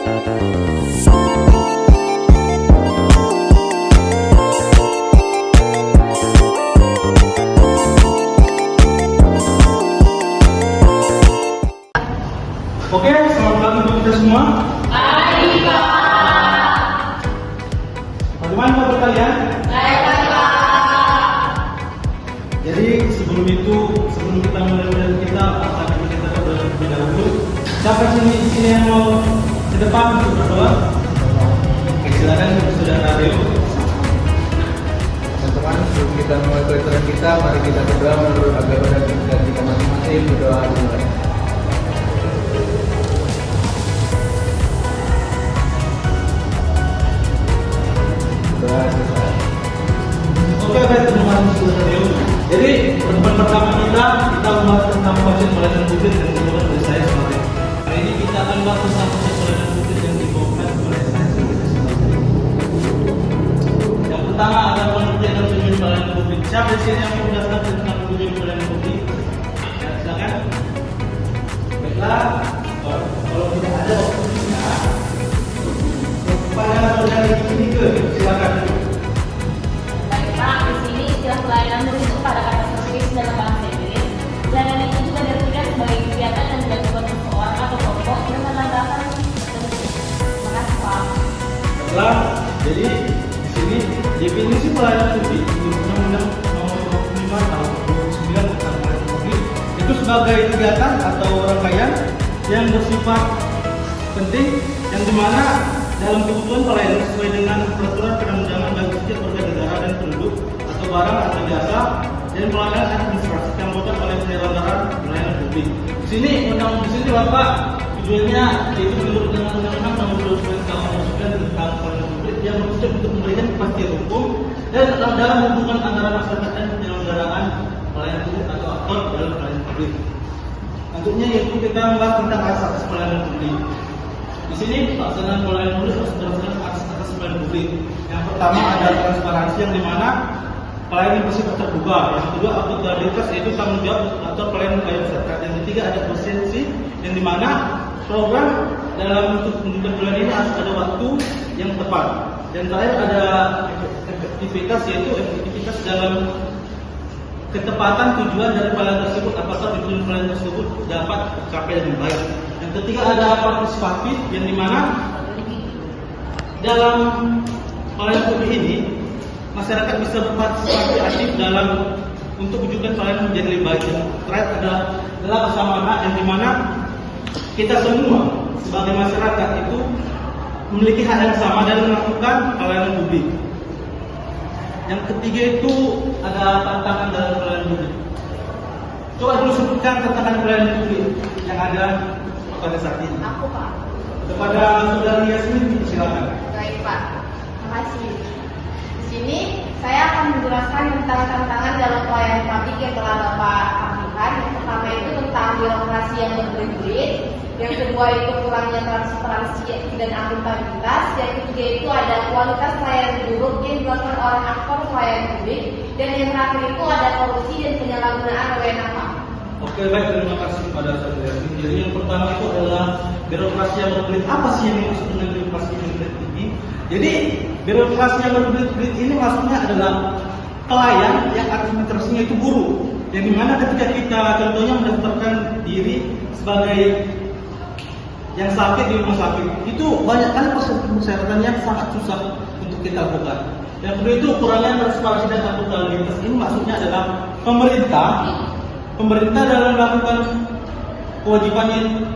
Oke, selamat pagi untuk kita semua. Pagi, Pak. Bagaimana kabar kalian? Baik, Pak. Jadi sebelum kita mulai belajar kita akan kita terlebih dahulu. Siapa di sini yang mau ke depan untuk berdoa? Oke, silakan saudara Deo. Teman-teman, sebelum kita mulai pelajaran kita, mari kita berdoa menurut agama dan kita masing-masing. Berdoa dimulai. Berdoa selesai. Oke, baik teman-teman saudara Deo. Jadi pertemuan pertama kita membahas tentang konsep pelayanan publik dan dibawakan oleh saya sebagai. Hari ini kita akan bahas tentang konsep pelayanan publik yang dibawakan oleh saya sebagai. Yang pertama adalah pengertian dan tujuan pelayanan publik. Siapa di sini yang menjelaskan tentang tujuan pelayanan publik? Ya, silakan. Baiklah, kalau tidak ada waktunya, kepada saudara ini silakan. Baik, Pak. Di sini istilah pelayanan merujuk pada kata service dalam bahasa Inggris. Pelayanan itu juga diartikan sebagai kegiatan yang dilakukan seseorang atau kelompok yang menambahkan tertentu. Terima kasih, Pak. Baiklah, jadi di sini definisi pelayanan publik di Undang-Undang Nomor 25 Tahun 2009 tentang pelayanan publik itu sebagai kegiatan atau rangkaian yang bersifat penting yang dimana dalam kebutuhan pelayanan sesuai dengan peraturan perundang-undangan bagi setiap warga negara dan penduduk atau barang atau jasa dan pelayanan administrasi yang dilakukan oleh penyelenggaraan pelayanan publik. Di sini Bapak tujuannya yaitu menurut dengan Undang-Undang Nomor 29 Tahun 2009 tentang pelayanan publik yang berusaha untuk memberikan kepastian hukum dan dalam hubungan antara masyarakat dan penyelenggaraan pelayanan publik atau aktor dalam pelayanan publik. Selanjutnya yaitu kita membahas tentang asas pelayanan publik. Di sini pelaksanaan pelayanan publik harus berdasarkan asas pelayanan publik. Yang pertama ada transparansi yang dimana pelayanan bersifat terbuka. Yang kedua akuntabilitas yaitu tanggung jawab atau pelayanan kepada masyarakat. Yang ketiga ada efisiensi yang dimana program dalam untuk menunjukkan pelayanan ini harus ada waktu yang tepat. Dan terakhir ada efektivitas yaitu efektivitas dalam ketepatan tujuan dari pelayanan tersebut, apakah tujuan pelayanan tersebut dapat tercapai dengan baik. Yang ketiga ada partisipatif yang dimana dalam pelayanan publik ini masyarakat bisa berpartisipasi aktif dalam untuk wujudkan pelayanan menjadi lebih baik. Yang terakhir adalah kesamaan yang dimana kita semua sebagai masyarakat itu memiliki hak yang sama dalam melakukan pelayanan publik. Yang ketiga itu ada tantangan dalam pelayanan publik. Coba dulu sebutkan tantangan pelayanan publik yang ada pada saat ini. Aku, Pak. Kepada saudari Yasmin, silakan. Baik, Pak. Terima kasih. Di sini saya akan menjelaskan tentang tantangan dalam pelayanan publik yang telah Bapak sampaikan. Yang pertama itu tentang birokrasi yang berbelit-belit. Yang kedua itu kurangnya transparansi dan akuntabilitas. Yang ketiga itu ada kualitas pelayanan buruk yang dilakukan oleh aktor pelayanan publik. Dan yang terakhir itu ada korupsi dan penyalahgunaan wewenang, Pak. Oke, baik, terima kasih kepada saudara Yasmin. Jadi yang pertama itu adalah birokrasi yang berbelit. Apa sih yang dimaksud dengan birokrasi yang berbelit ini? Jadi birokrasi yang berbelit-belit ini maksudnya adalah pelayan yang administrasinya itu buruk. Yang dimana ketika kita contohnya mendaftarkan diri sebagai yang sakit di rumah sakit, itu banyak kali persyaratan yang sangat susah untuk kita lakukan. Yang kedua itu kurangnya transparansi dan akuntabilitas. Ini maksudnya adalah pemerintah dalam melakukan kewajibannya,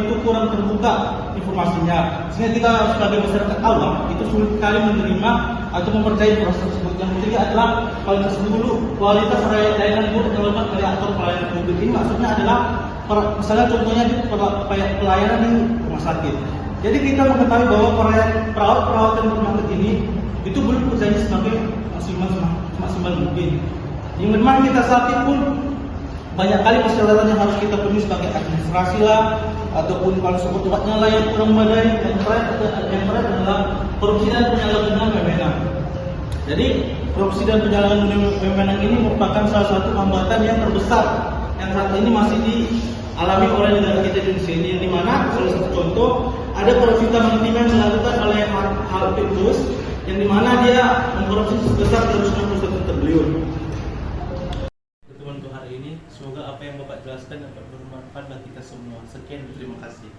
itu kurang terbuka informasinya, sehingga kita sebagai masyarakat awam itu sulit sekali menerima atau mempercayai proses tersebut. Yang ketiga adalah kualitas layanan buruk yang dilakukan oleh aktor pelayanan publik. Ini maksudnya adalah misalnya contohnya di pelayanan di rumah sakit. Jadi kita mengetahui bahwa perawat yang rumah sakit ini itu belum bekerja sebagai maksimal mungkin. Yang memang kita sakit pun banyak kali persyaratan yang harus kita penuhi sebagai administrasi lah, ataupun kalau sebut obatnya lah yang kurang memadai. Yang terakhir adalah korupsi dan penyalahgunaan wewenang. Jadi korupsi dan penyalahgunaan wewenang ini merupakan salah satu hambatan yang terbesar yang saat ini masih dialami oleh negara kita Indonesia ini, yang dimana salah satu contoh ada korupsi tambang timah yang dilakukan oleh Halpitus yang dimana dia mengkorupsi sebesar 261 triliun. Pertemuan untuk hari ini, semoga apa yang Bapak jelaskan dapat bermanfaat bagi kita semua. Sekian, terima kasih.